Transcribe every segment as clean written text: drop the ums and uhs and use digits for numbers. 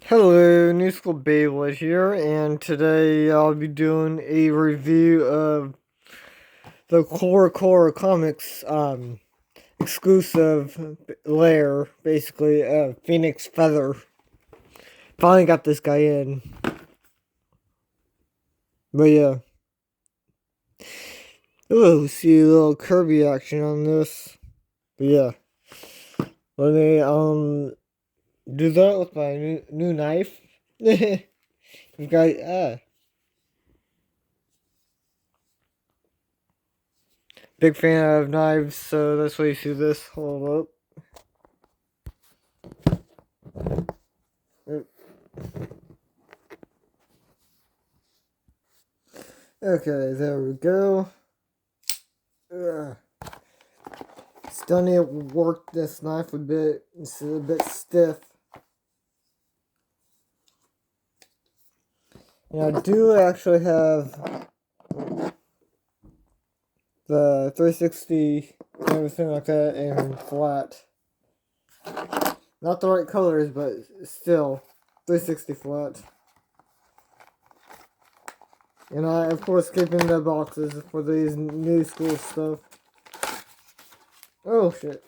Hello, New School Beyblade here, and today I'll be doing a review of the Corocoro Comics exclusive lair, basically, Phoenix Feather. Finally got this guy in. But yeah. Ooh, see a little Kirby action on this. But yeah. Let me do that with my new knife. You guys big fan of knives, so that's why you see this. Hold up. Okay, there we go. Ugh. Still need to work this knife a bit. It's a bit stiff. And I do actually have the 360 and everything like that in flat. Not the right colors, but still 360 flat. And I, of course, keeping the boxes for these new school stuff. Oh shit.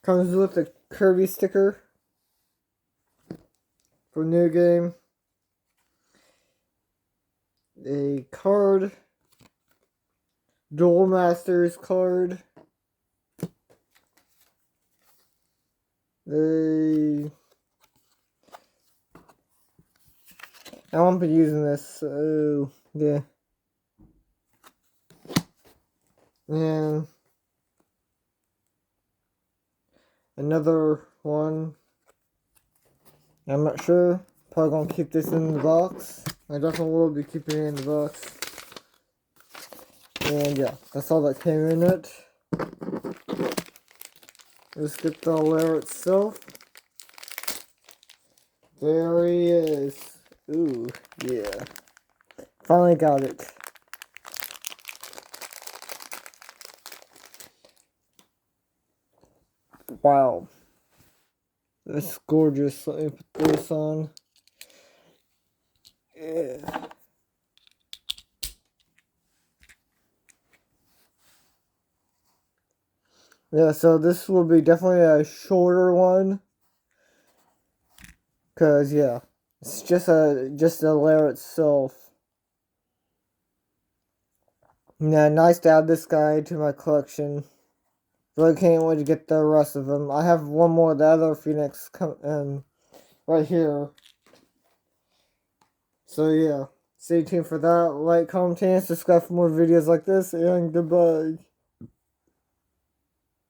Comes with a Kirby sticker for new game. A card. Duel Masters card. I won't be using this, so yeah. And another one. I'm not sure. Probably gonna keep this in the box. I definitely will be keeping it in the box. And yeah, that's all that came in it. Let's get the layer itself. There he is. Ooh, yeah. Finally got it. Wow. That's gorgeous. Let me put this on. Yeah. Yeah, so this will be definitely a shorter one. Cause yeah, it's just a layer itself. Yeah, nice to add this guy to my collection. Really can't wait to get the rest of them. I have one more of the other Phoenix right here. So yeah, stay tuned for that. Like, comment, and subscribe for more videos like this, and goodbye.